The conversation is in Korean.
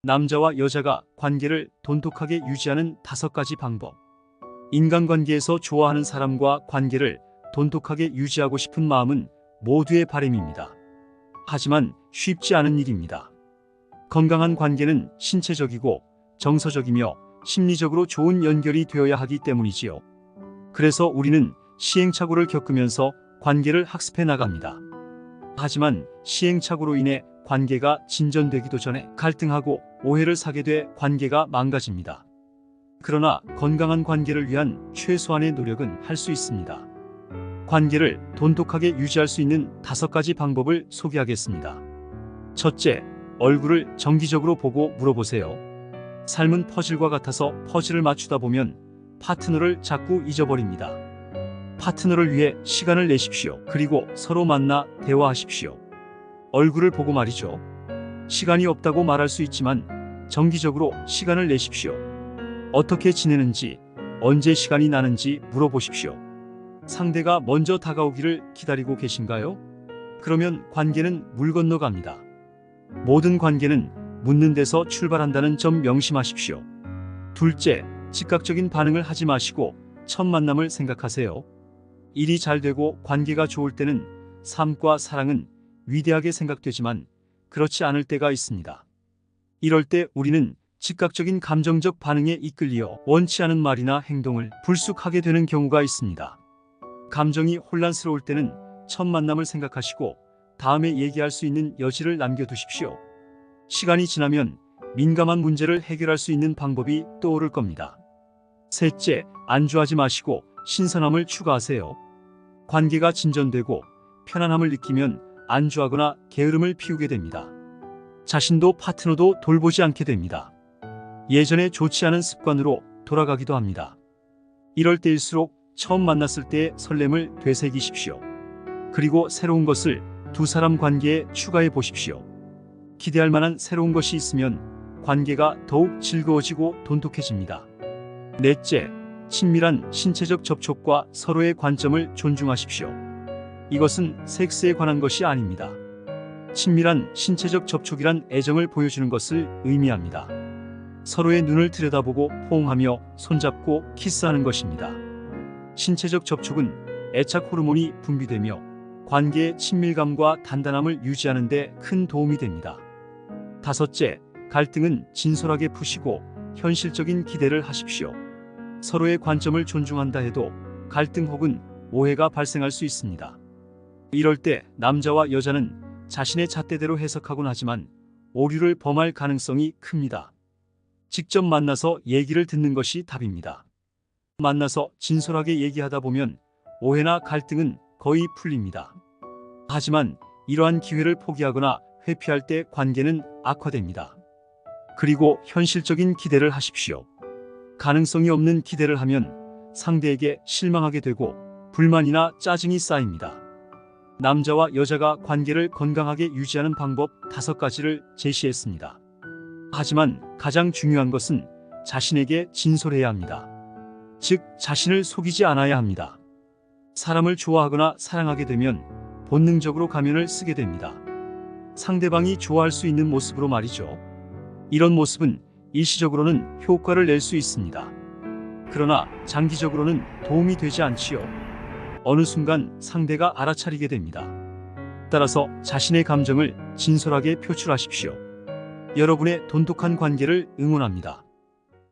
남자와 여자가 관계를 돈독하게 유지하는 5가지 방법. 인간관계에서 좋아하는 사람과 관계를 돈독하게 유지하고 싶은 마음은 모두의 바람입니다. 하지만 쉽지 않은 일입니다. 건강한 관계는 신체적이고 정서적이며 심리적으로 좋은 연결이 되어야 하기 때문이지요. 그래서 우리는 시행착오를 겪으면서 관계를 학습해 나갑니다. 하지만 시행착오로 인해 관계가 진전되기도 전에 갈등하고 오해를 사게 돼 관계가 망가집니다. 그러나 건강한 관계를 위한 최소한의 노력은 할 수 있습니다. 관계를 돈독하게 유지할 수 있는 5가지 방법을 소개하겠습니다. 첫째, 얼굴을 정기적으로 보고 물어보세요. 삶은 퍼즐과 같아서 퍼즐을 맞추다 보면 파트너를 자꾸 잊어버립니다. 파트너를 위해 시간을 내십시오. 그리고 서로 만나 대화하십시오. 얼굴을 보고 말이죠. 시간이 없다고 말할 수 있지만 정기적으로 시간을 내십시오. 어떻게 지내는지, 언제 시간이 나는지 물어보십시오. 상대가 먼저 다가오기를 기다리고 계신가요? 그러면 관계는 물 건너갑니다. 모든 관계는 묻는 데서 출발한다는 점 명심하십시오. 둘째, 즉각적인 반응을 하지 마시고 첫 만남을 생각하세요. 일이 잘 되고 관계가 좋을 때는 삶과 사랑은 위대하게 생각되지만 그렇지 않을 때가 있습니다. 이럴 때 우리는 즉각적인 감정적 반응에 이끌려 원치 않은 말이나 행동을 불쑥하게 되는 경우가 있습니다. 감정이 혼란스러울 때는 첫 만남을 생각하시고 다음에 얘기할 수 있는 여지를 남겨두십시오. 시간이 지나면 민감한 문제를 해결할 수 있는 방법이 떠오를 겁니다. 셋째, 안주하지 마시고 신선함을 추가하세요. 관계가 진전되고 편안함을 느끼면 안주하거나 게으름을 피우게 됩니다. 자신도 파트너도 돌보지 않게 됩니다. 예전에 좋지 않은 습관으로 돌아가기도 합니다. 이럴 때일수록 처음 만났을 때의 설렘을 되새기십시오. 그리고 새로운 것을 두 사람 관계에 추가해 보십시오. 기대할 만한 새로운 것이 있으면 관계가 더욱 즐거워지고 돈독해집니다. 넷째, 친밀한 신체적 접촉과 서로의 관점을 존중하십시오. 이것은 섹스에 관한 것이 아닙니다. 친밀한 신체적 접촉이란 애정을 보여주는 것을 의미합니다. 서로의 눈을 들여다보고 포옹하며 손잡고 키스하는 것입니다. 신체적 접촉은 애착 호르몬이 분비되며 관계의 친밀감과 단단함을 유지하는 데 큰 도움이 됩니다. 다섯째, 갈등은 진솔하게 푸시고 현실적인 기대를 하십시오. 서로의 관점을 존중한다 해도 갈등 혹은 오해가 발생할 수 있습니다. 이럴 때 남자와 여자는 자신의 잣대대로 해석하곤 하지만 오류를 범할 가능성이 큽니다. 직접 만나서 얘기를 듣는 것이 답입니다. 만나서 진솔하게 얘기하다 보면 오해나 갈등은 거의 풀립니다. 하지만 이러한 기회를 포기하거나 회피할 때 관계는 악화됩니다. 그리고 현실적인 기대를 하십시오. 가능성이 없는 기대를 하면 상대에게 실망하게 되고 불만이나 짜증이 쌓입니다. 남자와 여자가 관계를 건강하게 유지하는 방법 5가지를 제시했습니다. 하지만 가장 중요한 것은 자신에게 진솔해야 합니다. 즉, 자신을 속이지 않아야 합니다. 사람을 좋아하거나 사랑하게 되면 본능적으로 가면을 쓰게 됩니다. 상대방이 좋아할 수 있는 모습으로 말이죠. 이런 모습은 일시적으로는 효과를 낼 수 있습니다. 그러나 장기적으로는 도움이 되지 않지요. 어느 순간 상대가 알아차리게 됩니다. 따라서 자신의 감정을 진솔하게 표출하십시오. 여러분의 돈독한 관계를 응원합니다.